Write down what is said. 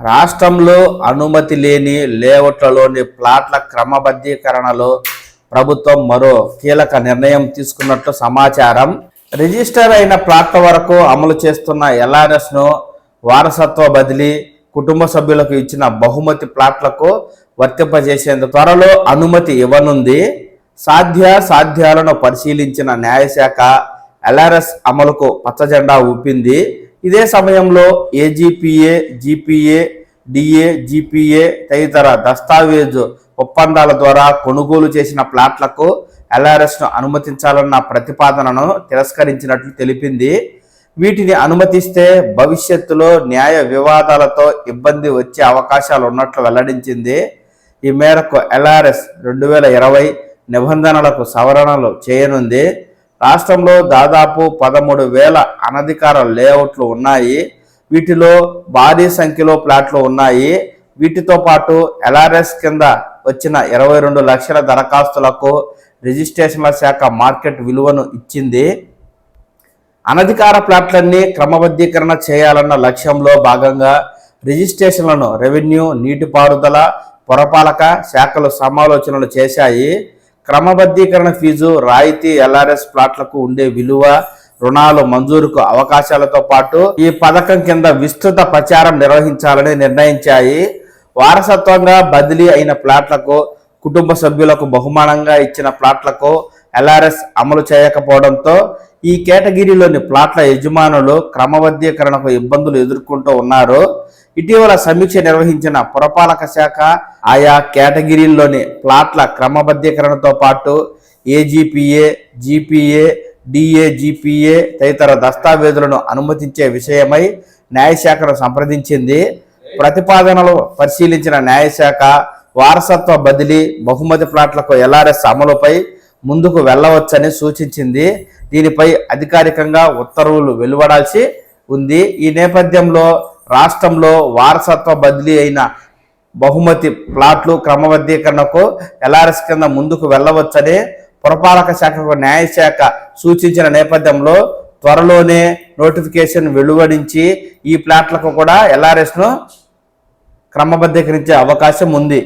రాష్ట్రంలో అనుమతి లేని లేఅవుట్లలోని ప్లాట్ల క్రమబద్ధీకరణలో ప్రభుత్వం మరో కీలక నిర్ణయం తీసుకున్నట్లు సమాచారం. రిజిస్టర్ అయిన ప్లాట్ల వరకు అమలు చేస్తున్న ఎల్ఆర్ఎస్ను వారసత్వ బదిలీ, కుటుంబ సభ్యులకు ఇచ్చిన బహుమతి ప్లాట్లకు వర్తింపజేసేందుకు త్వరలో అనుమతి ఇవ్వనుంది. సాధ్యాలను పరిశీలించిన న్యాయశాఖ ఎల్ఆర్ఎస్ అమలుకు పచ్చజెండా ఊపింది. ఇదే సమయంలో ఏజీపీఏ, జీపీఏ, డిఏ, జీపీఏ తదితర దస్తావేజు ఒప్పందాల ద్వారా కొనుగోలు చేసిన ప్లాట్లకు ఎల్ఆర్ఎస్ను అనుమతించాలన్న ప్రతిపాదనను తిరస్కరించినట్లు తెలిపింది. వీటిని అనుమతిస్తే భవిష్యత్తులో న్యాయ వివాదాలతో ఇబ్బంది వచ్చే అవకాశాలు ఉన్నట్లు వెల్లడించింది. ఈ మేరకు ఎల్ఆర్ఎస్ 2020 నిబంధనలకు సవరణలు చేయనుంది. రాష్ట్రంలో దాదాపు 13,000 అనధికార లేఅవుట్లు ఉన్నాయి. వీటిలో భారీ సంఖ్యలో ప్లాట్లు ఉన్నాయి. వీటితో పాటు ఎల్ఆర్ఎస్ కింద వచ్చిన 22 లక్షల దరఖాస్తులకు రిజిస్ట్రేషన్ల శాఖ మార్కెట్ విలువను ఇచ్చింది. అనధికార ప్లాట్లన్నీ క్రమబద్ధీకరణ చేయాలన్న లక్ష్యంలో భాగంగా రిజిస్ట్రేషన్లను రెవెన్యూ, నీటిపారుదల, పురపాలక శాఖలు సమాలోచనలు చేశాయి. క్రమబద్ధీకరణ ఫీజు రాయితీ, ఎల్ఆర్ఎస్ ప్లాట్లకు ఉండే విలువ, రుణాలు మంజూరుకు అవకాశాలతో పాటు ఈ పథకం కింద విస్తృత ప్రచారం నిర్వహించాలని నిర్ణయించాయి. వారసత్వంగా బదిలీ అయిన ప్లాట్లకు, కుటుంబ సభ్యులకు బహుమానంగా ఇచ్చిన ప్లాట్లకు ఎల్ఆర్ఎస్ అమలు చేయకపోవడంతో ఈ కేటగిరీలోని ప్లాట్ల యజమానులు క్రమబద్ధీకరణకు ఇబ్బందులు ఎదుర్కొంటూ ఉన్నారు. ఇటీవల సమీక్ష నిర్వహించిన పురపాలక శాఖ ఆయా కేటగిరీల్లోని ప్లాట్ల క్రమబద్ధీకరణతో పాటు ఏజీపీఏ, జీపీఏ, డిఏ, జీపీఏ తదితర దస్తావేజులను అనుమతించే విషయమై న్యాయశాఖను సంప్రదించింది. ప్రతిపాదనలు పరిశీలించిన న్యాయశాఖ వారసత్వ బదిలీ, బహుమతి ప్లాట్లకు ఎల్ఆర్ఎస్ అమలుపై ముందుకు వెళ్ళవచ్చని సూచించింది. దీనిపై అధికారికంగా ఉత్తర్వులు వెలువడాల్సి ఉంది. ఈ నేపథ్యంలో రాష్ట్రంలో వారసత్వ బదిలీ అయిన బహుమతి ప్లాట్లు క్రమబద్ధీకరణకు ఎల్ఆర్ఎస్ కింద ముందుకు వెళ్ళవచ్చని పురపాలక శాఖకు న్యాయశాఖ సూచించిన నేపథ్యంలో త్వరలోనే నోటిఫికేషన్ వెలువడించి ఈ ప్లాట్లకు కూడా ఎల్ఆర్ఎస్ను క్రమబద్ధీకరించే అవకాశం ఉంది.